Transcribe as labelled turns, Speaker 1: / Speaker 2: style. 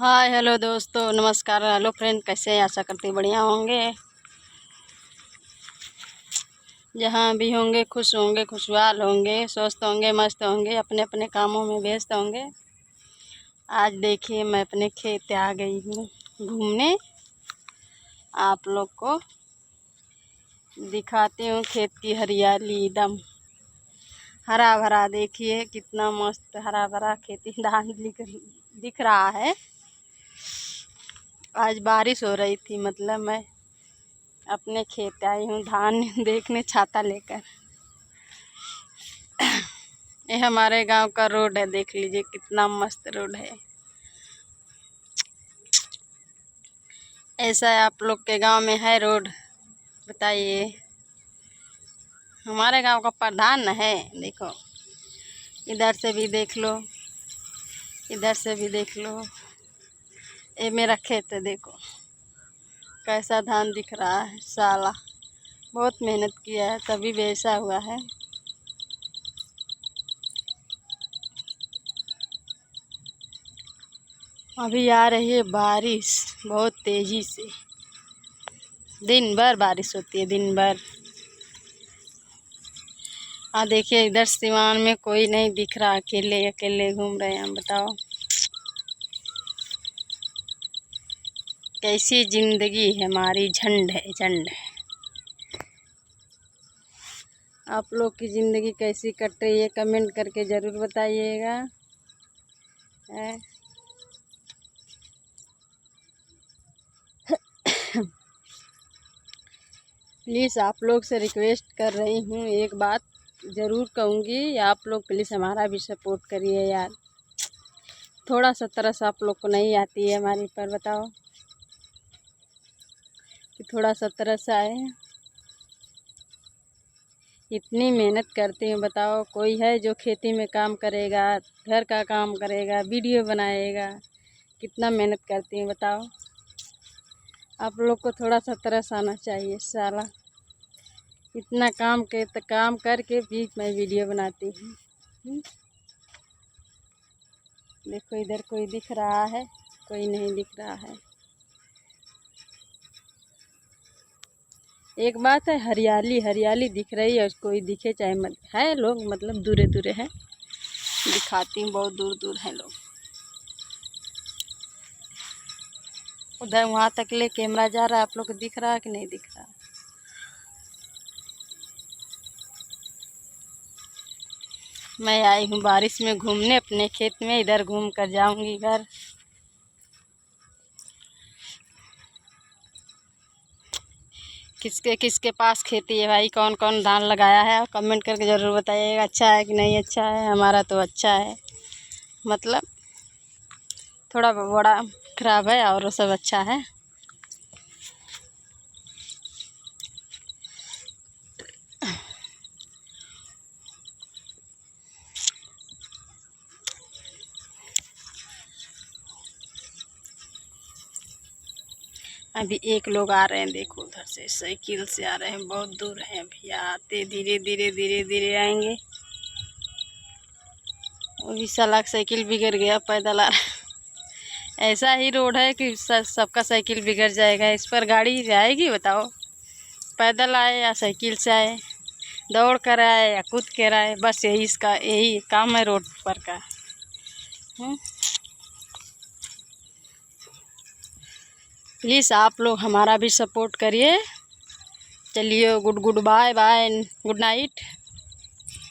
Speaker 1: Hi hello दोस्तों, नमस्कार, hello friend, कैसे हैं? आशा करते बढ़िया होंगे। जहाँ भी होंगे खुश होंगे, खुशहाल होंगे, स्वस्थ होंगे, मस्त होंगे, अपने अपने कामों में व्यस्त होंगे। आज देखिए मैं अपने खेत आ गई हूँ घूमने। आप लोग को दिखाती हूँ खेत की हरियाली, एकदम हरा भरा। देखिए कितना मस्त हरा भरा खेती धान दिख रहा है। आज बारिश हो रही थी, मतलब मैं अपने खेत आई हूँ धान देखने छाता लेकर। ये हमारे गांव का रोड है, देख लीजिए कितना मस्त रोड है। ऐसा आप लोग के गांव में है रोड? बताइए। हमारे गांव का प्रधान है, देखो इधर से भी देख लो, इधर से भी देख लो। ये मेरा खेत है, देखो कैसा धान दिख रहा है। साला बहुत मेहनत किया है तभी वैसा हुआ है। अभी आ रही है बारिश बहुत तेजी से। दिन भर बारिश होती है, दिन भर। हाँ देखिए इधर सिवान में कोई नहीं दिख रहा, अकेले अकेले घूम रहे हैं। बताओ कैसी जिंदगी है हमारी, झंड है झंड। आप लोग की ज़िंदगी कैसी कट रही है कमेंट करके ज़रूर बताइएगा। प्लीज़ आप लोग से रिक्वेस्ट कर रही हूँ, एक बात ज़रूर कहूँगी, आप लोग प्लीज़ हमारा भी सपोर्ट करिए यार। थोड़ा सा तरस आप लोग को नहीं आती है हमारी पर, बताओ कि थोड़ा सा तरस आए। इतनी मेहनत करते हैं, बताओ कोई है जो खेती में काम करेगा, घर का काम करेगा, वीडियो बनाएगा? कितना मेहनत करती हैं बताओ। आप लोग को थोड़ा सा तरस आना चाहिए। साला इतना काम करके भी मैं वीडियो बनाती हूँ। देखो इधर कोई दिख रहा है? कोई नहीं दिख रहा है। एक बात है, हरियाली हरियाली दिख रही है, कोई दिखे चाहे मत है, लोग मतलब दूरे दूरे हैं। दिखाती हूँ, बहुत दूर दूर हैं लोग। उधर वहाँ तक ले कैमरा जा रहा है, आप लोग को दिख रहा है कि नहीं दिख रहा? मैं आई हूँ बारिश में घूमने अपने खेत में, इधर घूम कर जाऊंगी घर। किसके किसके पास खेती है भाई, कौन कौन धान लगाया है, कमेंट करके ज़रूर बताइएगा। अच्छा है कि नहीं अच्छा है? हमारा तो अच्छा है, मतलब थोड़ा बड़ा खराब है और वो सब अच्छा है। अभी एक लोग आ रहे हैं, देखो उधर से साइकिल से आ रहे हैं, बहुत दूर है। अभी आते धीरे धीरे धीरे धीरे आएंगे। वो भी साला साइकिल बिगड़ गया, पैदल आ रहा। ऐसा ही रोड है कि सबका साइकिल बिगड़ जाएगा। इस पर गाड़ी जाएगी बताओ? पैदल आए या साइकिल से आए, दौड़ कर आए या कूद कर आए, बस यही काम है रोड पर का। प्लीज़ आप लोग हमारा भी सपोर्ट करिए। चलिए good good bye bye, good night.